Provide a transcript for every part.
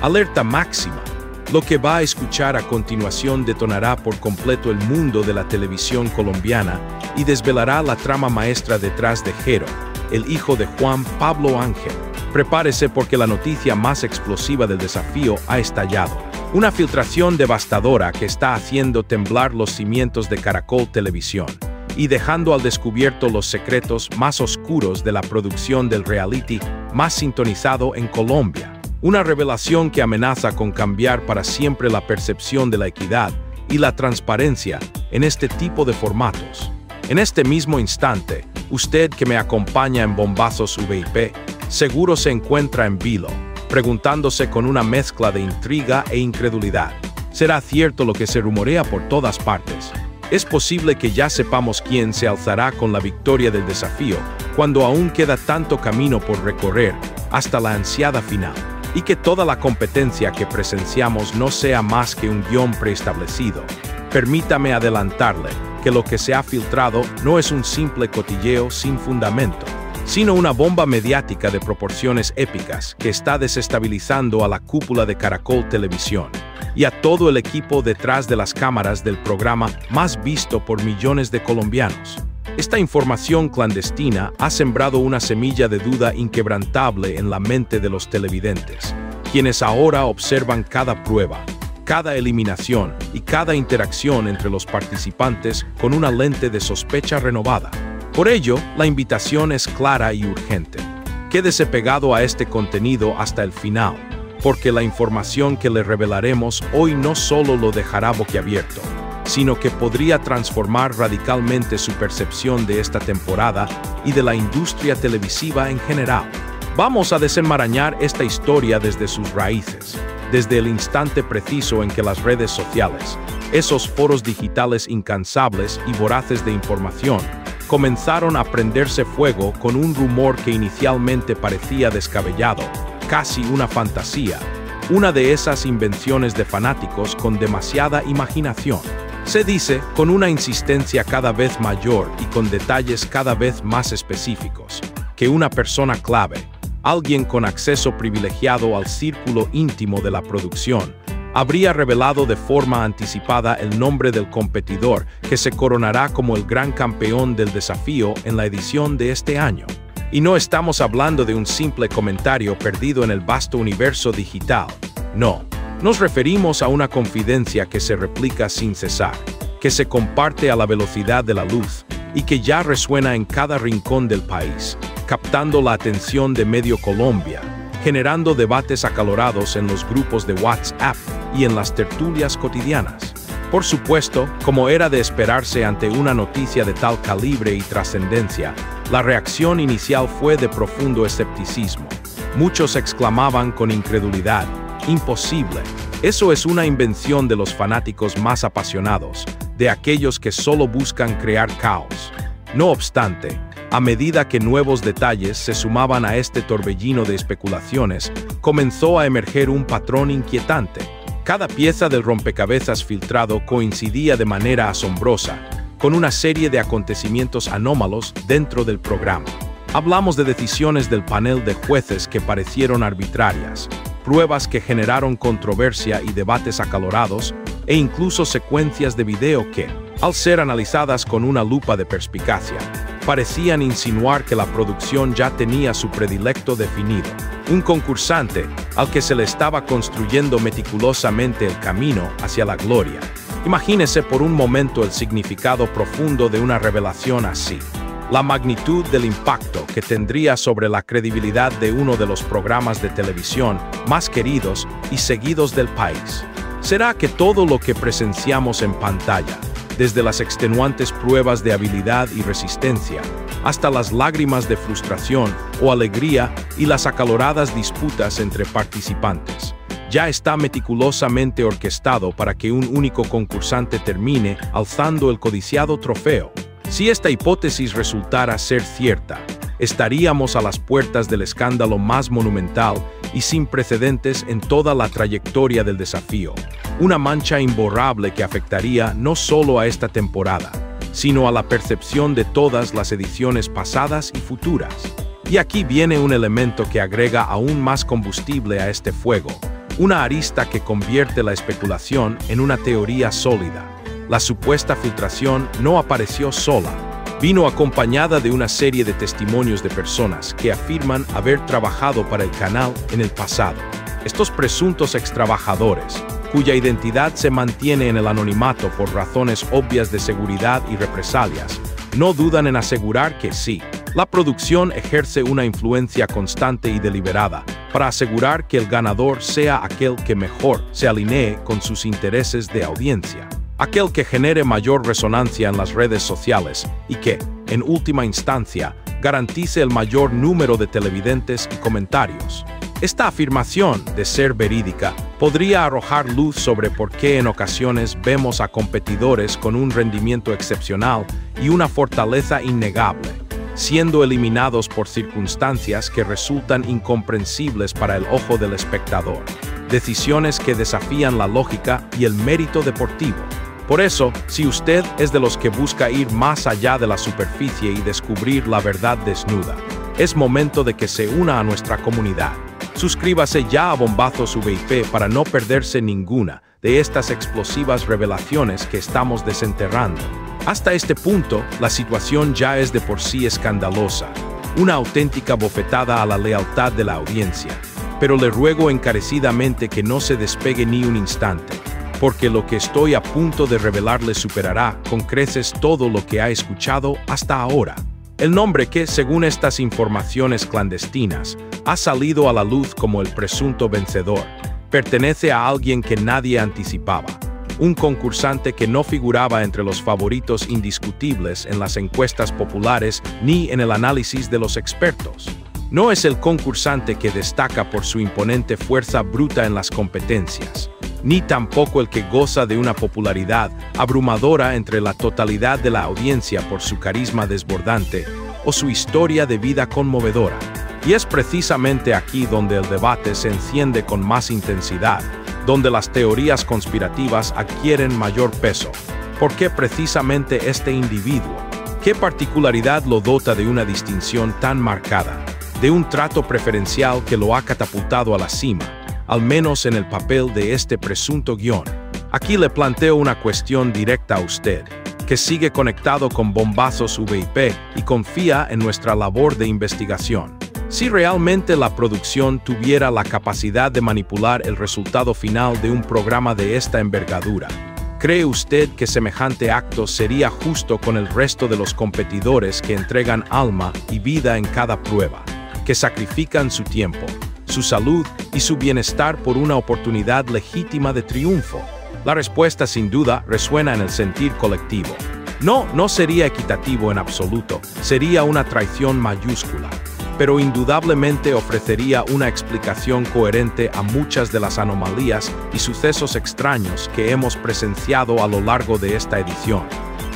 Alerta máxima. Lo que va a escuchar a continuación detonará por completo el mundo de la televisión colombiana y desvelará la trama maestra detrás de Jero, el hijo de Juan Pablo Ángel. Prepárese porque la noticia más explosiva del desafío ha estallado. Una filtración devastadora que está haciendo temblar los cimientos de Caracol Televisión y dejando al descubierto los secretos más oscuros de la producción del reality más sintonizado en Colombia. Una revelación que amenaza con cambiar para siempre la percepción de la equidad y la transparencia en este tipo de formatos. En este mismo instante, usted que me acompaña en Bombazos VIP, seguro se encuentra en vilo, preguntándose con una mezcla de intriga e incredulidad. ¿Será cierto lo que se rumorea por todas partes? Es posible que ya sepamos quién se alzará con la victoria del desafío, cuando aún queda tanto camino por recorrer hasta la ansiada final, y que toda la competencia que presenciamos no sea más que un guión preestablecido. Permítame adelantarle que lo que se ha filtrado no es un simple cotilleo sin fundamento, sino una bomba mediática de proporciones épicas que está desestabilizando a la cúpula de Caracol Televisión y a todo el equipo detrás de las cámaras del programa más visto por millones de colombianos. Esta información clandestina ha sembrado una semilla de duda inquebrantable en la mente de los televidentes, quienes ahora observan cada prueba, cada eliminación y cada interacción entre los participantes con una lente de sospecha renovada. Por ello, la invitación es clara y urgente. Quédese pegado a este contenido hasta el final, porque la información que le revelaremos hoy no solo lo dejará boquiabierto, sino que podría transformar radicalmente su percepción de esta temporada y de la industria televisiva en general. Vamos a desenmarañar esta historia desde sus raíces, desde el instante preciso en que las redes sociales, esos foros digitales incansables y voraces de información, comenzaron a prenderse fuego con un rumor que inicialmente parecía descabellado, casi una fantasía, una de esas invenciones de fanáticos con demasiada imaginación. Se dice, con una insistencia cada vez mayor y con detalles cada vez más específicos, que una persona clave, alguien con acceso privilegiado al círculo íntimo de la producción, habría revelado de forma anticipada el nombre del competidor que se coronará como el gran campeón del desafío en la edición de este año. Y no estamos hablando de un simple comentario perdido en el vasto universo digital. No. Nos referimos a una confidencia que se replica sin cesar, que se comparte a la velocidad de la luz y que ya resuena en cada rincón del país, captando la atención de medio Colombia, generando debates acalorados en los grupos de WhatsApp y en las tertulias cotidianas. Por supuesto, como era de esperarse ante una noticia de tal calibre y trascendencia, la reacción inicial fue de profundo escepticismo. Muchos exclamaban con incredulidad: «Imposible. Eso es una invención de los fanáticos más apasionados, de aquellos que solo buscan crear caos». No obstante, a medida que nuevos detalles se sumaban a este torbellino de especulaciones, comenzó a emerger un patrón inquietante. Cada pieza del rompecabezas filtrado coincidía de manera asombrosa con una serie de acontecimientos anómalos dentro del programa. Hablamos de decisiones del panel de jueces que parecieron arbitrarias, pruebas que generaron controversia y debates acalorados, e incluso secuencias de video que, al ser analizadas con una lupa de perspicacia, parecían insinuar que la producción ya tenía su predilecto definido, un concursante al que se le estaba construyendo meticulosamente el camino hacia la gloria. Imagínese por un momento el significado profundo de una revelación así, la magnitud del impacto que tendría sobre la credibilidad de uno de los programas de televisión más queridos y seguidos del país. ¿Será que todo lo que presenciamos en pantalla, desde las extenuantes pruebas de habilidad y resistencia, hasta las lágrimas de frustración o alegría y las acaloradas disputas entre participantes, ya está meticulosamente orquestado para que un único concursante termine alzando el codiciado trofeo? Si esta hipótesis resultara ser cierta, estaríamos a las puertas del escándalo más monumental y sin precedentes en toda la trayectoria del desafío, una mancha imborrable que afectaría no solo a esta temporada, sino a la percepción de todas las ediciones pasadas y futuras. Y aquí viene un elemento que agrega aún más combustible a este fuego, una arista que convierte la especulación en una teoría sólida. La supuesta filtración no apareció sola. Vino acompañada de una serie de testimonios de personas que afirman haber trabajado para el canal en el pasado. Estos presuntos extrabajadores, cuya identidad se mantiene en el anonimato por razones obvias de seguridad y represalias, no dudan en asegurar que sí, la producción ejerce una influencia constante y deliberada para asegurar que el ganador sea aquel que mejor se alinee con sus intereses de audiencia, aquel que genere mayor resonancia en las redes sociales y que, en última instancia, garantice el mayor número de televidentes y comentarios. Esta afirmación, de ser verídica, podría arrojar luz sobre por qué en ocasiones vemos a competidores con un rendimiento excepcional y una fortaleza innegable, siendo eliminados por circunstancias que resultan incomprensibles para el ojo del espectador, decisiones que desafían la lógica y el mérito deportivo. Por eso, si usted es de los que busca ir más allá de la superficie y descubrir la verdad desnuda, es momento de que se una a nuestra comunidad. Suscríbase ya a Bombazos VIP para no perderse ninguna de estas explosivas revelaciones que estamos desenterrando. Hasta este punto, la situación ya es de por sí escandalosa, una auténtica bofetada a la lealtad de la audiencia. Pero le ruego encarecidamente que no se despegue ni un instante, porque lo que estoy a punto de revelarle superará con creces todo lo que ha escuchado hasta ahora. El nombre que, según estas informaciones clandestinas, ha salido a la luz como el presunto vencedor, pertenece a alguien que nadie anticipaba, un concursante que no figuraba entre los favoritos indiscutibles en las encuestas populares ni en el análisis de los expertos. No es el concursante que destaca por su imponente fuerza bruta en las competencias, ni tampoco el que goza de una popularidad abrumadora entre la totalidad de la audiencia por su carisma desbordante o su historia de vida conmovedora. Y es precisamente aquí donde el debate se enciende con más intensidad, donde las teorías conspirativas adquieren mayor peso. ¿Por qué precisamente este individuo? ¿Qué particularidad lo dota de una distinción tan marcada, de un trato preferencial que lo ha catapultado a la cima, al menos en el papel de este presunto guión? Aquí le planteo una cuestión directa a usted, que sigue conectado con Bombazos VIP y confía en nuestra labor de investigación. Si realmente la producción tuviera la capacidad de manipular el resultado final de un programa de esta envergadura, ¿cree usted que semejante acto sería justo con el resto de los competidores que entregan alma y vida en cada prueba, que sacrifican su tiempo, su salud y su bienestar por una oportunidad legítima de triunfo? La respuesta sin duda resuena en el sentir colectivo. No sería equitativo en absoluto, sería una traición mayúscula, pero indudablemente ofrecería una explicación coherente a muchas de las anomalías y sucesos extraños que hemos presenciado a lo largo de esta edición.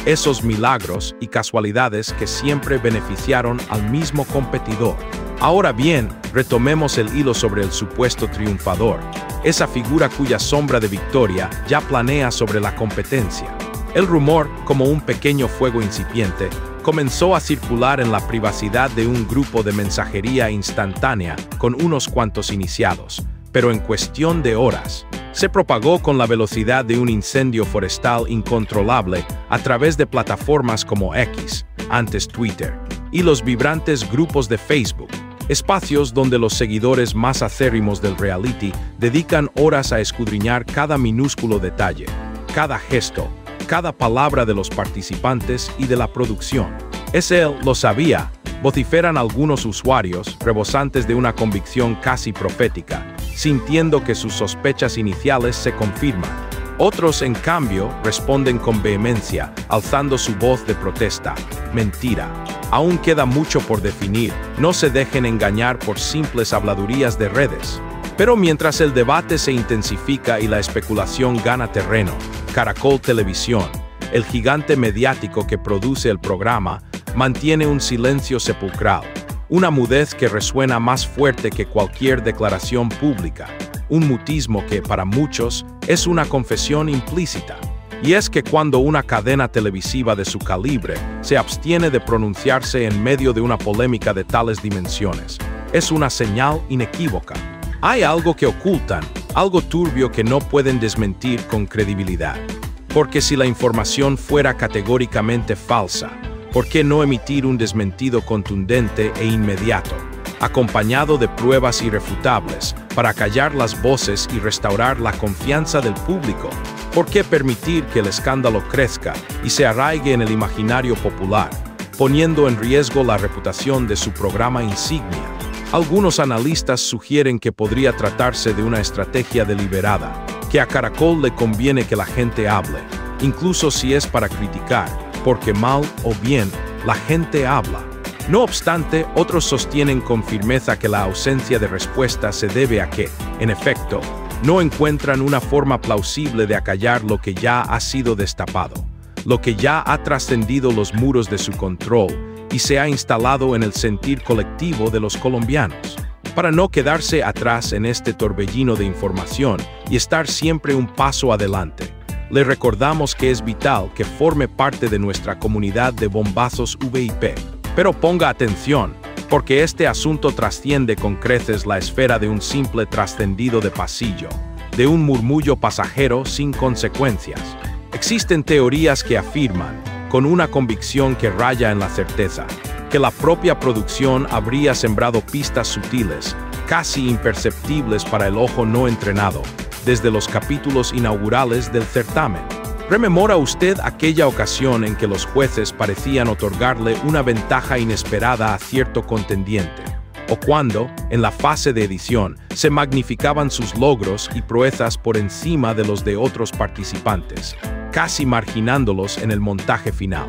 Esos milagros y casualidades que siempre beneficiaron al mismo competidor. Ahora bien, retomemos el hilo sobre el supuesto triunfador, esa figura cuya sombra de victoria ya planea sobre la competencia. El rumor, como un pequeño fuego incipiente, comenzó a circular en la privacidad de un grupo de mensajería instantánea con unos cuantos iniciados, pero en cuestión de horas, se propagó con la velocidad de un incendio forestal incontrolable a través de plataformas como X, antes Twitter, y los vibrantes grupos de Facebook, espacios donde los seguidores más acérrimos del reality dedican horas a escudriñar cada minúsculo detalle, cada gesto, cada palabra de los participantes y de la producción. Él lo sabía, vociferan algunos usuarios, rebosantes de una convicción casi profética, sintiendo que sus sospechas iniciales se confirman. Otros, en cambio, responden con vehemencia, alzando su voz de protesta. Mentira. Aún queda mucho por definir, no se dejen engañar por simples habladurías de redes. Pero mientras el debate se intensifica y la especulación gana terreno, Caracol Televisión, el gigante mediático que produce el programa, mantiene un silencio sepulcral, una mudez que resuena más fuerte que cualquier declaración pública, un mutismo que, para muchos, es una confesión implícita. Y es que cuando una cadena televisiva de su calibre se abstiene de pronunciarse en medio de una polémica de tales dimensiones, es una señal inequívoca. Hay algo que ocultan, algo turbio que no pueden desmentir con credibilidad. Porque si la información fuera categóricamente falsa, ¿por qué no emitir un desmentido contundente e inmediato, acompañado de pruebas irrefutables, para callar las voces y restaurar la confianza del público? ¿Por qué permitir que el escándalo crezca y se arraigue en el imaginario popular, poniendo en riesgo la reputación de su programa insignia? Algunos analistas sugieren que podría tratarse de una estrategia deliberada, que a Caracol le conviene que la gente hable, incluso si es para criticar, porque mal o bien, la gente habla. No obstante, otros sostienen con firmeza que la ausencia de respuesta se debe a que, en efecto, no encuentran una forma plausible de acallar lo que ya ha sido destapado, lo que ya ha trascendido los muros de su control y se ha instalado en el sentir colectivo de los colombianos. Para no quedarse atrás en este torbellino de información y estar siempre un paso adelante, le recordamos que es vital que forme parte de nuestra comunidad de bombazos VIP. Pero ponga atención, porque este asunto trasciende con creces la esfera de un simple trascendido de pasillo, de un murmullo pasajero sin consecuencias. Existen teorías que afirman, con una convicción que raya en la certeza, que la propia producción habría sembrado pistas sutiles, casi imperceptibles para el ojo no entrenado, desde los capítulos inaugurales del certamen. ¿Rememora usted aquella ocasión en que los jueces parecían otorgarle una ventaja inesperada a cierto contendiente? O cuando, en la fase de edición, se magnificaban sus logros y proezas por encima de los de otros participantes, casi marginándolos en el montaje final,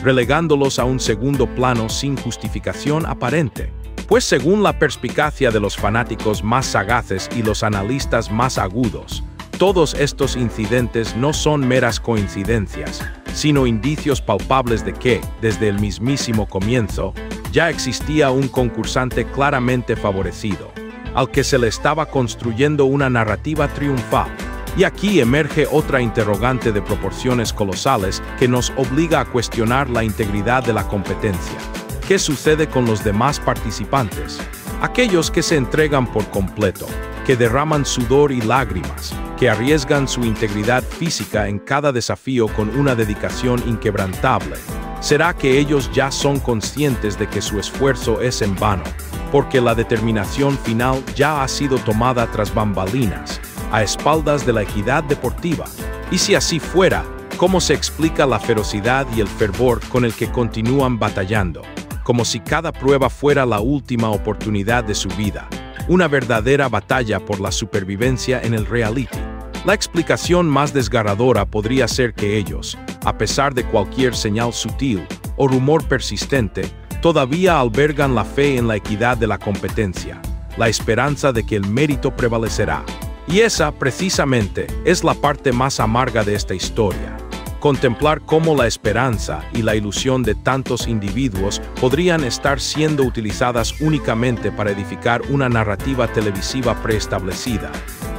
relegándolos a un segundo plano sin justificación aparente? Pues según la perspicacia de los fanáticos más sagaces y los analistas más agudos, todos estos incidentes no son meras coincidencias, sino indicios palpables de que, desde el mismísimo comienzo, ya existía un concursante claramente favorecido, al que se le estaba construyendo una narrativa triunfal. Y aquí emerge otra interrogante de proporciones colosales que nos obliga a cuestionar la integridad de la competencia. ¿Qué sucede con los demás participantes? Aquellos que se entregan por completo, que derraman sudor y lágrimas, que arriesgan su integridad física en cada desafío con una dedicación inquebrantable. ¿Será que ellos ya son conscientes de que su esfuerzo es en vano, porque la determinación final ya ha sido tomada tras bambalinas, a espaldas de la equidad deportiva? Y si así fuera, ¿cómo se explica la ferocidad y el fervor con el que continúan batallando, como si cada prueba fuera la última oportunidad de su vida, una verdadera batalla por la supervivencia en el reality? La explicación más desgarradora podría ser que ellos, a pesar de cualquier señal sutil o rumor persistente, todavía albergan la fe en la equidad de la competencia, la esperanza de que el mérito prevalecerá. Y esa, precisamente, es la parte más amarga de esta historia. Contemplar cómo la esperanza y la ilusión de tantos individuos podrían estar siendo utilizadas únicamente para edificar una narrativa televisiva preestablecida,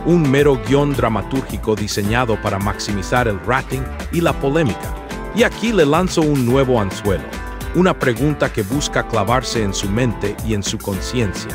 un mero guión dramatúrgico diseñado para maximizar el rating y la polémica. Y aquí le lanzo un nuevo anzuelo, una pregunta que busca clavarse en su mente y en su conciencia.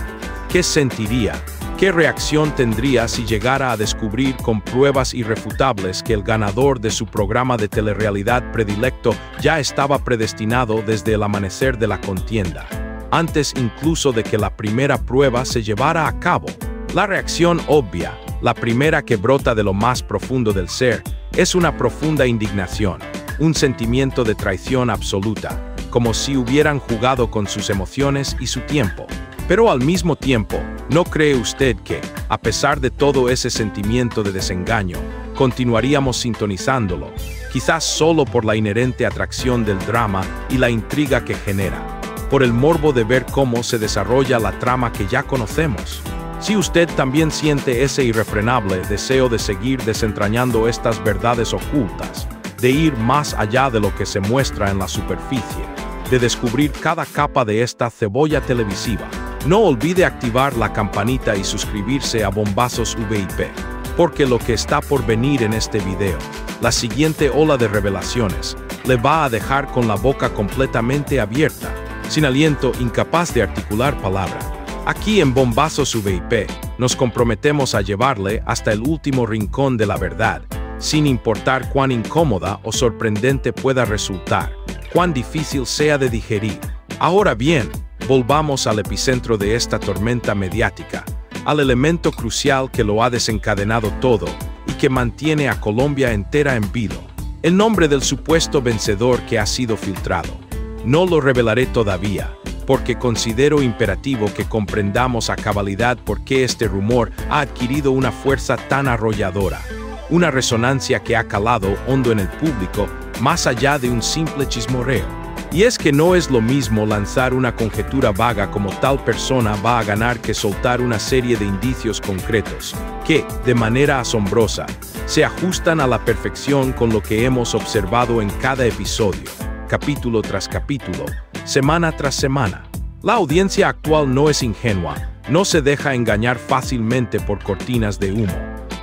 ¿Qué sentiría? ¿Qué reacción tendría si llegara a descubrir con pruebas irrefutables que el ganador de su programa de telerrealidad predilecto ya estaba predestinado desde el amanecer de la contienda, antes incluso de que la primera prueba se llevara a cabo? La reacción obvia, la primera que brota de lo más profundo del ser, es una profunda indignación, un sentimiento de traición absoluta, como si hubieran jugado con sus emociones y su tiempo. Pero al mismo tiempo, ¿no cree usted que, a pesar de todo ese sentimiento de desengaño, continuaríamos sintonizándolo, quizás solo por la inherente atracción del drama y la intriga que genera, por el morbo de ver cómo se desarrolla la trama que ya conocemos? Si usted también siente ese irrefrenable deseo de seguir desentrañando estas verdades ocultas, de ir más allá de lo que se muestra en la superficie, de descubrir cada capa de esta cebolla televisiva, no olvide activar la campanita y suscribirse a Bombazos VIP, porque lo que está por venir en este video, la siguiente ola de revelaciones, le va a dejar con la boca completamente abierta, sin aliento, incapaz de articular palabra. Aquí en Bombazos VIP, nos comprometemos a llevarle hasta el último rincón de la verdad, sin importar cuán incómoda o sorprendente pueda resultar, cuán difícil sea de digerir. Ahora bien, volvamos al epicentro de esta tormenta mediática, al elemento crucial que lo ha desencadenado todo y que mantiene a Colombia entera en vilo: el nombre del supuesto vencedor que ha sido filtrado. No lo revelaré todavía, porque considero imperativo que comprendamos a cabalidad por qué este rumor ha adquirido una fuerza tan arrolladora, una resonancia que ha calado hondo en el público más allá de un simple chismorreo. Y es que no es lo mismo lanzar una conjetura vaga como tal persona va a ganar que soltar una serie de indicios concretos, que, de manera asombrosa, se ajustan a la perfección con lo que hemos observado en cada episodio, capítulo tras capítulo, semana tras semana. La audiencia actual no es ingenua, no se deja engañar fácilmente por cortinas de humo.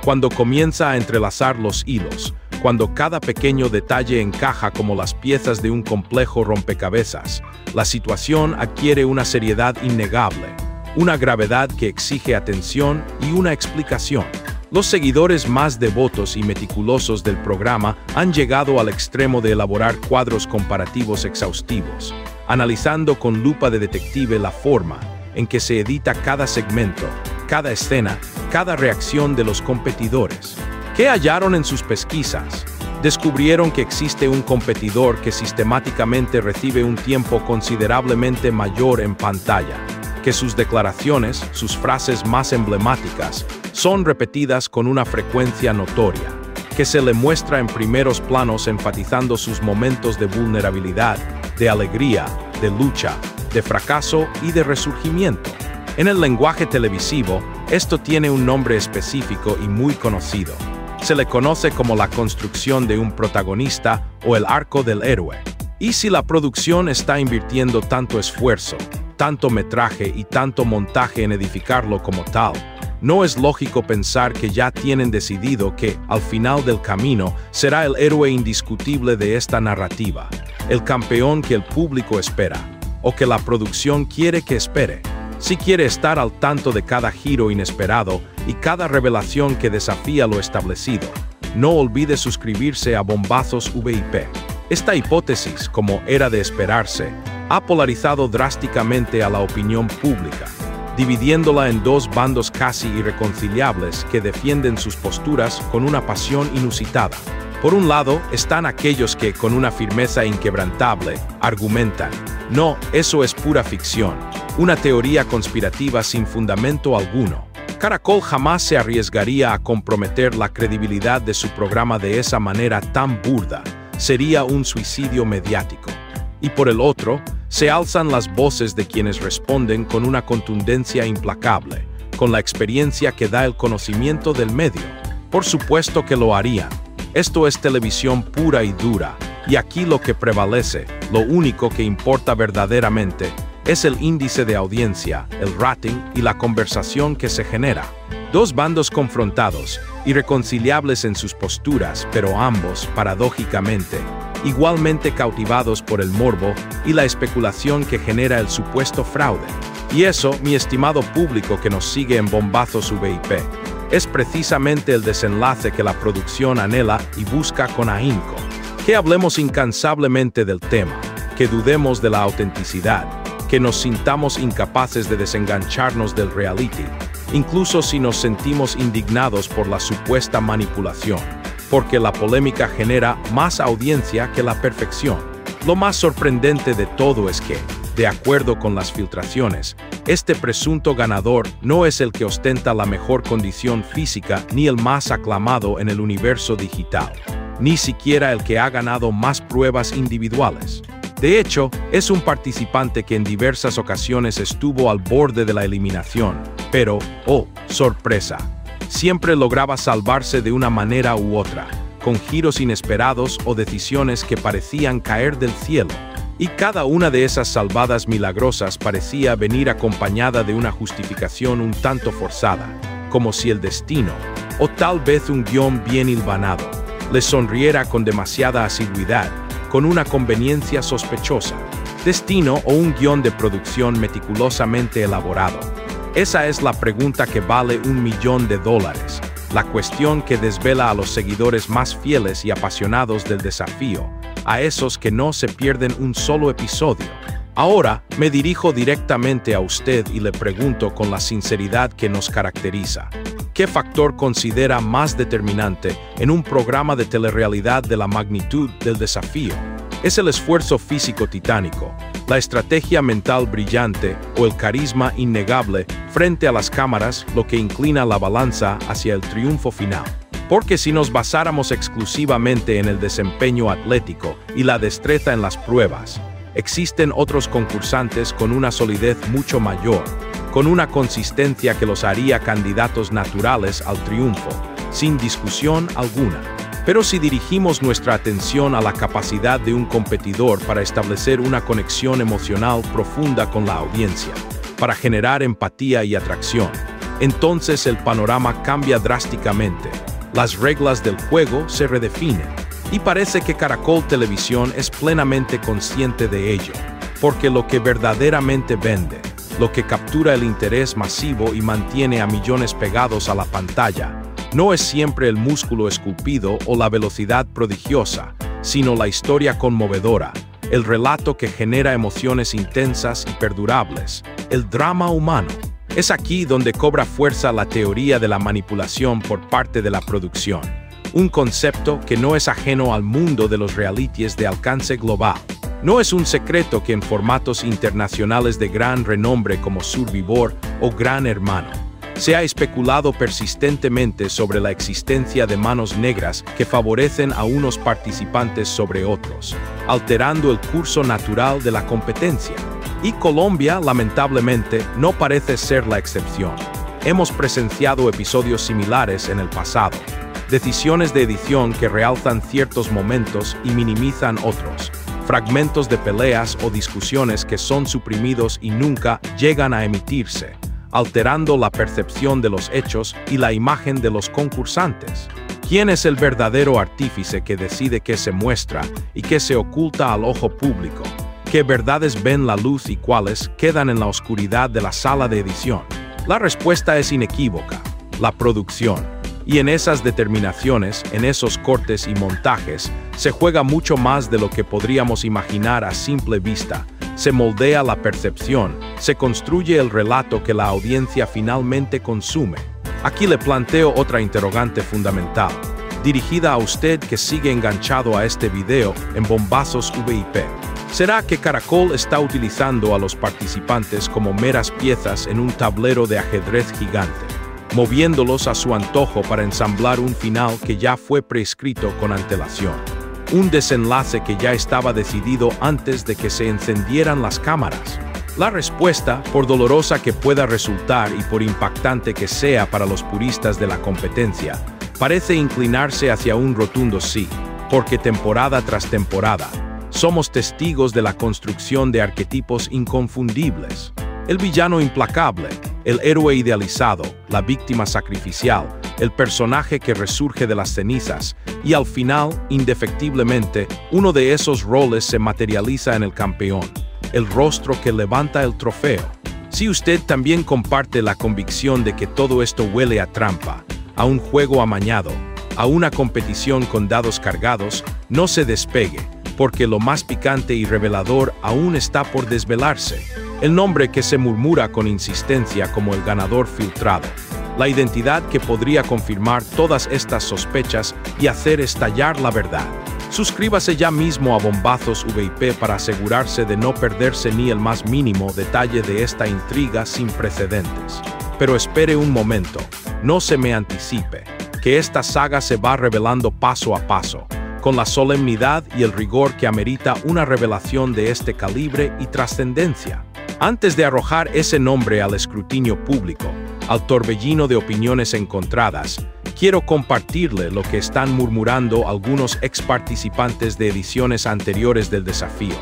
Cuando comienza a entrelazar los hilos, cuando cada pequeño detalle encaja como las piezas de un complejo rompecabezas, la situación adquiere una seriedad innegable, una gravedad que exige atención y una explicación. Los seguidores más devotos y meticulosos del programa han llegado al extremo de elaborar cuadros comparativos exhaustivos, analizando con lupa de detective la forma en que se edita cada segmento, cada escena, cada reacción de los competidores. ¿Qué hallaron en sus pesquisas? Descubrieron que existe un competidor que sistemáticamente recibe un tiempo considerablemente mayor en pantalla, que sus declaraciones, sus frases más emblemáticas, son repetidas con una frecuencia notoria, que se le muestra en primeros planos enfatizando sus momentos de vulnerabilidad, de alegría, de lucha, de fracaso y de resurgimiento. En el lenguaje televisivo, esto tiene un nombre específico y muy conocido. Se le conoce como la construcción de un protagonista o el arco del héroe. Y si la producción está invirtiendo tanto esfuerzo, tanto metraje y tanto montaje en edificarlo como tal, no es lógico pensar que ya tienen decidido que, al final del camino, será el héroe indiscutible de esta narrativa, el campeón que el público espera, o que la producción quiere que espere. Si quiere estar al tanto de cada giro inesperado y cada revelación que desafía lo establecido, no olvide suscribirse a Bombazos VIP. Esta hipótesis, como era de esperarse, ha polarizado drásticamente a la opinión pública, dividiéndola en dos bandos casi irreconciliables que defienden sus posturas con una pasión inusitada. Por un lado, están aquellos que, con una firmeza inquebrantable, argumentan: no, eso es pura ficción, una teoría conspirativa sin fundamento alguno. Caracol jamás se arriesgaría a comprometer la credibilidad de su programa de esa manera tan burda, sería un suicidio mediático. Y por el otro, se alzan las voces de quienes responden con una contundencia implacable, con la experiencia que da el conocimiento del medio. Por supuesto que lo harían. Esto es televisión pura y dura, y aquí lo que prevalece, lo único que importa verdaderamente, es el índice de audiencia, el rating y la conversación que se genera. Dos bandos confrontados, irreconciliables en sus posturas, pero ambos, paradójicamente, igualmente cautivados por el morbo y la especulación que genera el supuesto fraude. Y eso, mi estimado público que nos sigue en Bombazos VIP, es precisamente el desenlace que la producción anhela y busca con ahínco. Que hablemos incansablemente del tema, que dudemos de la autenticidad, que nos sintamos incapaces de desengancharnos del reality, incluso si nos sentimos indignados por la supuesta manipulación, porque la polémica genera más audiencia que la perfección. Lo más sorprendente de todo es que, de acuerdo con las filtraciones, este presunto ganador no es el que ostenta la mejor condición física ni el más aclamado en el universo digital, ni siquiera el que ha ganado más pruebas individuales. De hecho, es un participante que en diversas ocasiones estuvo al borde de la eliminación, pero, oh, sorpresa, siempre lograba salvarse de una manera u otra, con giros inesperados o decisiones que parecían caer del cielo. Y cada una de esas salvadas milagrosas parecía venir acompañada de una justificación un tanto forzada, como si el destino, o tal vez un guión bien hilvanado, le sonriera con demasiada asiduidad, con una conveniencia sospechosa. Destino o un guión de producción meticulosamente elaborado. Esa es la pregunta que vale $1.000.000, la cuestión que desvela a los seguidores más fieles y apasionados del desafío, a esos que no se pierden un solo episodio. Ahora, me dirijo directamente a usted y le pregunto con la sinceridad que nos caracteriza. ¿Qué factor considera más determinante en un programa de telerrealidad de la magnitud del desafío? ¿Es el esfuerzo físico titánico, la estrategia mental brillante o el carisma innegable frente a las cámaras lo que inclina la balanza hacia el triunfo final? Porque si nos basáramos exclusivamente en el desempeño atlético y la destreza en las pruebas, existen otros concursantes con una solidez mucho mayor, con una consistencia que los haría candidatos naturales al triunfo, sin discusión alguna. Pero si dirigimos nuestra atención a la capacidad de un competidor para establecer una conexión emocional profunda con la audiencia, para generar empatía y atracción, entonces el panorama cambia drásticamente. Las reglas del juego se redefinen. Y parece que Caracol Televisión es plenamente consciente de ello, porque lo que verdaderamente vende, lo que captura el interés masivo y mantiene a millones pegados a la pantalla, no es siempre el músculo esculpido o la velocidad prodigiosa, sino la historia conmovedora, el relato que genera emociones intensas y perdurables, el drama humano. Es aquí donde cobra fuerza la teoría de la manipulación por parte de la producción. Un concepto que no es ajeno al mundo de los realities de alcance global. No es un secreto que en formatos internacionales de gran renombre como Survivor o Gran Hermano, se ha especulado persistentemente sobre la existencia de manos negras que favorecen a unos participantes sobre otros, alterando el curso natural de la competencia. Y Colombia, lamentablemente, no parece ser la excepción. Hemos presenciado episodios similares en el pasado. Decisiones de edición que realzan ciertos momentos y minimizan otros. Fragmentos de peleas o discusiones que son suprimidos y nunca llegan a emitirse, alterando la percepción de los hechos y la imagen de los concursantes. ¿Quién es el verdadero artífice que decide qué se muestra y qué se oculta al ojo público? ¿Qué verdades ven la luz y cuáles quedan en la oscuridad de la sala de edición? La respuesta es inequívoca: la producción. Y en esas determinaciones, en esos cortes y montajes, se juega mucho más de lo que podríamos imaginar a simple vista. Se moldea la percepción, se construye el relato que la audiencia finalmente consume. Aquí le planteo otra interrogante fundamental, dirigida a usted que sigue enganchado a este video en Bombazos VIP. ¿Será que Caracol está utilizando a los participantes como meras piezas en un tablero de ajedrez gigante, moviéndolos a su antojo para ensamblar un final que ya fue prescrito con antelación? Un desenlace que ya estaba decidido antes de que se encendieran las cámaras. La respuesta, por dolorosa que pueda resultar y por impactante que sea para los puristas de la competencia, parece inclinarse hacia un rotundo sí, porque temporada tras temporada, somos testigos de la construcción de arquetipos inconfundibles. El villano implacable, el héroe idealizado, la víctima sacrificial, el personaje que resurge de las cenizas, y al final, indefectiblemente, uno de esos roles se materializa en el campeón, el rostro que levanta el trofeo. Si usted también comparte la convicción de que todo esto huele a trampa, a un juego amañado, a una competición con dados cargados, no se despegue, porque lo más picante y revelador aún está por desvelarse. El nombre que se murmura con insistencia como el ganador filtrado. La identidad que podría confirmar todas estas sospechas y hacer estallar la verdad. Suscríbase ya mismo a Bombazos VIP para asegurarse de no perderse ni el más mínimo detalle de esta intriga sin precedentes. Pero espere un momento, no se me anticipe, que esta saga se va revelando paso a paso, con la solemnidad y el rigor que amerita una revelación de este calibre y trascendencia. Antes de arrojar ese nombre al escrutinio público, al torbellino de opiniones encontradas, quiero compartirle lo que están murmurando algunos ex participantes de ediciones anteriores del desafío,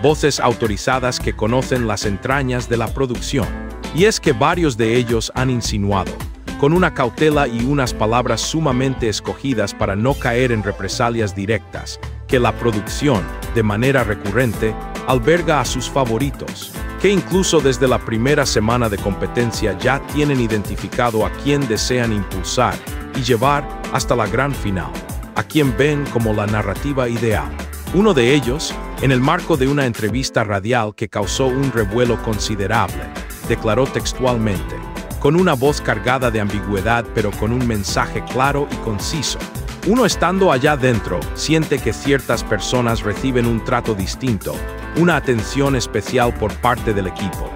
voces autorizadas que conocen las entrañas de la producción. Y es que varios de ellos han insinuado, con una cautela y unas palabras sumamente escogidas para no caer en represalias directas, que la producción, de manera recurrente, alberga a sus favoritos. que incluso desde la primera semana de competencia ya tienen identificado a quién desean impulsar y llevar hasta la gran final, a quien ven como la narrativa ideal. Uno de ellos, en el marco de una entrevista radial que causó un revuelo considerable, declaró textualmente, con una voz cargada de ambigüedad pero con un mensaje claro y conciso: uno estando allá dentro siente que ciertas personas reciben un trato distinto, una atención especial por parte del equipo.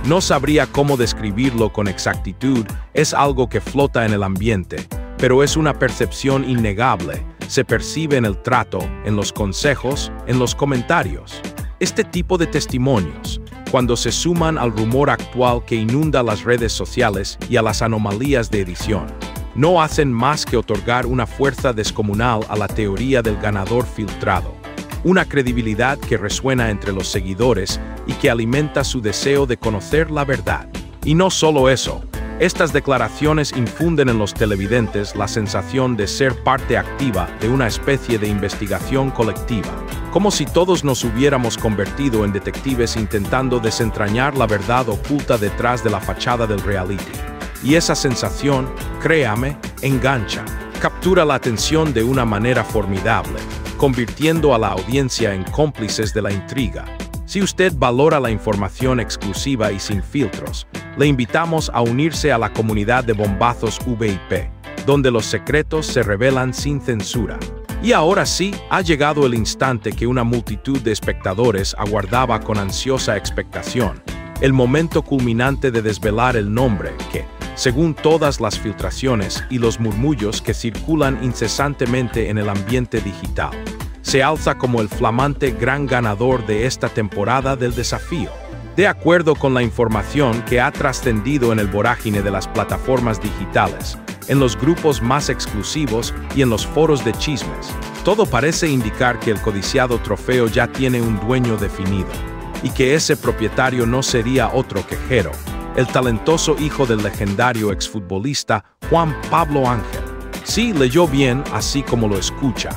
No sabría cómo describirlo con exactitud, es algo que flota en el ambiente, pero es una percepción innegable, se percibe en el trato, en los consejos, en los comentarios. Este tipo de testimonios, cuando se suman al rumor actual que inunda las redes sociales y a las anomalías de edición, no hacen más que otorgar una fuerza descomunal a la teoría del ganador filtrado, una credibilidad que resuena entre los seguidores y que alimenta su deseo de conocer la verdad. Y no solo eso, estas declaraciones infunden en los televidentes la sensación de ser parte activa de una especie de investigación colectiva, como si todos nos hubiéramos convertido en detectives intentando desentrañar la verdad oculta detrás de la fachada del reality. Y esa sensación, créame, engancha, captura la atención de una manera formidable, convirtiendo a la audiencia en cómplices de la intriga. Si usted valora la información exclusiva y sin filtros, le invitamos a unirse a la comunidad de Bombazos VIP, donde los secretos se revelan sin censura. Y ahora sí, ha llegado el instante que una multitud de espectadores aguardaba con ansiosa expectación, el momento culminante de desvelar el nombre que, según todas las filtraciones y los murmullos que circulan incesantemente en el ambiente digital, se alza como el flamante gran ganador de esta temporada del desafío. De acuerdo con la información que ha trascendido en el vorágine de las plataformas digitales, en los grupos más exclusivos y en los foros de chismes, todo parece indicar que el codiciado trofeo ya tiene un dueño definido, y que ese propietario no sería otro que Jero, el talentoso hijo del legendario exfutbolista Juan Pablo Ángel. Sí, leyó bien, así como lo escucha.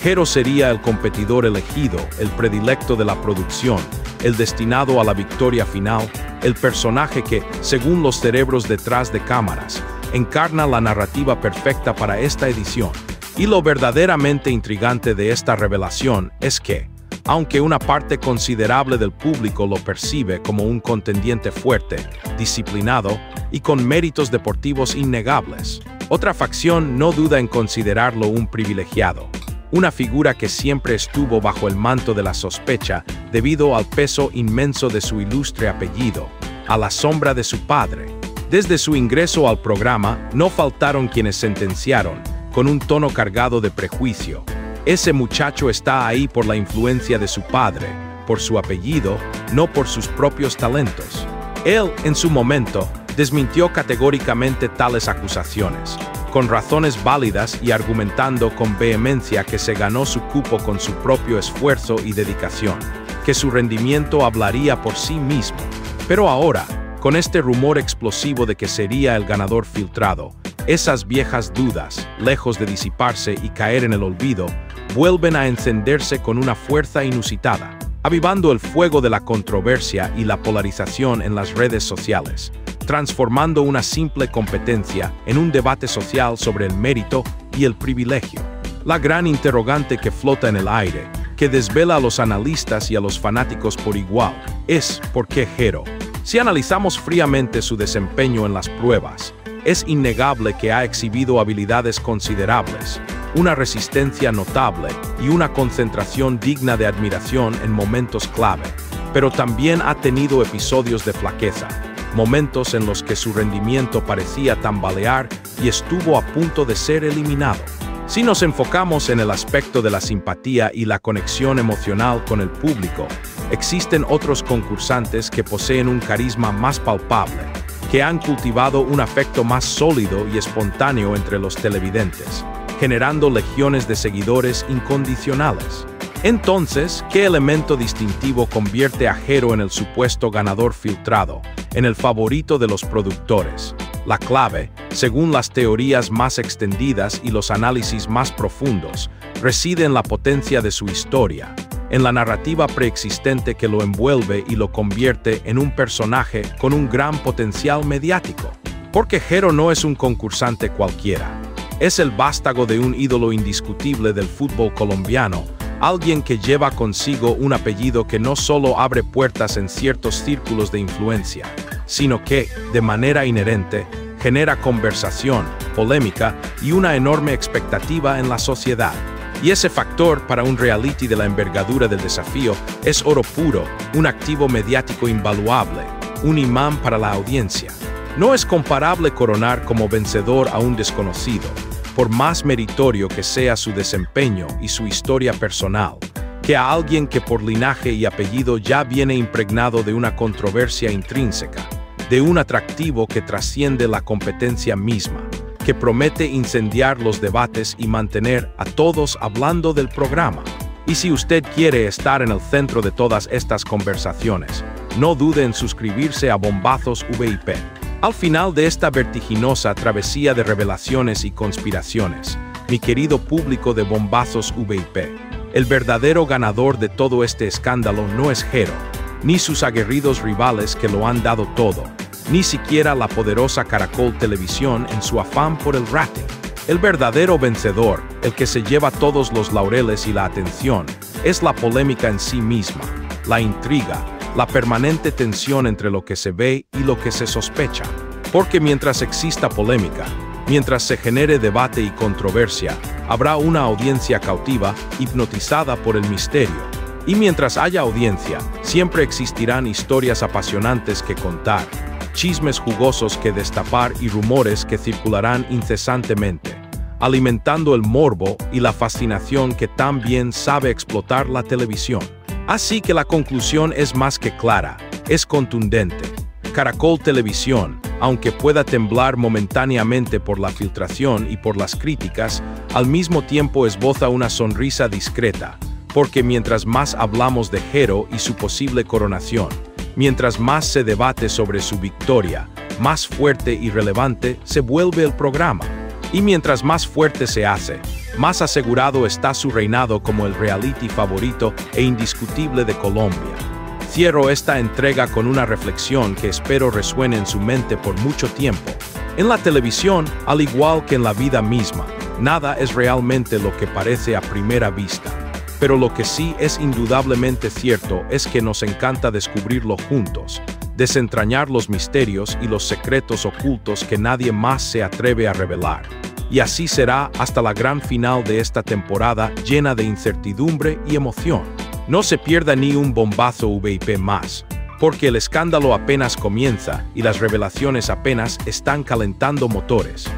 Jero sería el competidor elegido, el predilecto de la producción, el destinado a la victoria final, el personaje que, según los cerebros detrás de cámaras, encarna la narrativa perfecta para esta edición. Y lo verdaderamente intrigante de esta revelación es que, aunque una parte considerable del público lo percibe como un contendiente fuerte, disciplinado y con méritos deportivos innegables, otra facción no duda en considerarlo un privilegiado, una figura que siempre estuvo bajo el manto de la sospecha debido al peso inmenso de su ilustre apellido, a la sombra de su padre. Desde su ingreso al programa, no faltaron quienes sentenciaron, con un tono cargado de prejuicio: ese muchacho está ahí por la influencia de su padre, por su apellido, no por sus propios talentos. Él, en su momento, desmintió categóricamente tales acusaciones, con razones válidas y argumentando con vehemencia que se ganó su cupo con su propio esfuerzo y dedicación, que su rendimiento hablaría por sí mismo. Pero ahora, con este rumor explosivo de que sería el ganador filtrado, esas viejas dudas, lejos de disiparse y caer en el olvido, vuelven a encenderse con una fuerza inusitada, avivando el fuego de la controversia y la polarización en las redes sociales, transformando una simple competencia en un debate social sobre el mérito y el privilegio. La gran interrogante que flota en el aire, que desvela a los analistas y a los fanáticos por igual, es ¿por qué Jero? Si analizamos fríamente su desempeño en las pruebas, es innegable que ha exhibido habilidades considerables, una resistencia notable y una concentración digna de admiración en momentos clave, pero también ha tenido episodios de flaqueza, momentos en los que su rendimiento parecía tambalear y estuvo a punto de ser eliminado. Si nos enfocamos en el aspecto de la simpatía y la conexión emocional con el público, existen otros concursantes que poseen un carisma más palpable, que han cultivado un afecto más sólido y espontáneo entre los televidentes, generando legiones de seguidores incondicionales. Entonces, ¿qué elemento distintivo convierte a Jero en el supuesto ganador filtrado, en el favorito de los productores? La clave, según las teorías más extendidas y los análisis más profundos, reside en la potencia de su historia, en la narrativa preexistente que lo envuelve y lo convierte en un personaje con un gran potencial mediático. Porque Jero no es un concursante cualquiera. Es el vástago de un ídolo indiscutible del fútbol colombiano, alguien que lleva consigo un apellido que no solo abre puertas en ciertos círculos de influencia, sino que, de manera inherente, genera conversación, polémica y una enorme expectativa en la sociedad. Y ese factor, para un reality de la envergadura del desafío, es oro puro, un activo mediático invaluable, un imán para la audiencia. No es comparable coronar como vencedor a un desconocido, por más meritorio que sea su desempeño y su historia personal, que a alguien que por linaje y apellido ya viene impregnado de una controversia intrínseca, de un atractivo que trasciende la competencia misma, que promete incendiar los debates y mantener a todos hablando del programa. Y si usted quiere estar en el centro de todas estas conversaciones, no dude en suscribirse a Bombazos VIP. Al final de esta vertiginosa travesía de revelaciones y conspiraciones, mi querido público de Bombazos VIP, el verdadero ganador de todo este escándalo no es Jero, ni sus aguerridos rivales que lo han dado todo, ni siquiera la poderosa Caracol Televisión en su afán por el rating. El verdadero vencedor, el que se lleva todos los laureles y la atención, es la polémica en sí misma, la intriga, la permanente tensión entre lo que se ve y lo que se sospecha. Porque mientras exista polémica, mientras se genere debate y controversia, habrá una audiencia cautiva, hipnotizada por el misterio. Y mientras haya audiencia, siempre existirán historias apasionantes que contar, chismes jugosos que destapar y rumores que circularán incesantemente, alimentando el morbo y la fascinación que tan bien sabe explotar la televisión. Así que la conclusión es más que clara, es contundente. Caracol Televisión, aunque pueda temblar momentáneamente por la filtración y por las críticas, al mismo tiempo esboza una sonrisa discreta, porque mientras más hablamos de Jero y su posible coronación, mientras más se debate sobre su victoria, más fuerte y relevante se vuelve el programa. Y mientras más fuerte se hace, más asegurado está su reinado como el reality favorito e indiscutible de Colombia. Cierro esta entrega con una reflexión que espero resuene en su mente por mucho tiempo. En la televisión, al igual que en la vida misma, nada es realmente lo que parece a primera vista. Pero lo que sí es indudablemente cierto es que nos encanta descubrirlo juntos, desentrañar los misterios y los secretos ocultos que nadie más se atreve a revelar. Y así será hasta la gran final de esta temporada llena de incertidumbre y emoción. No se pierda ni un bombazo VIP más, porque el escándalo apenas comienza y las revelaciones apenas están calentando motores.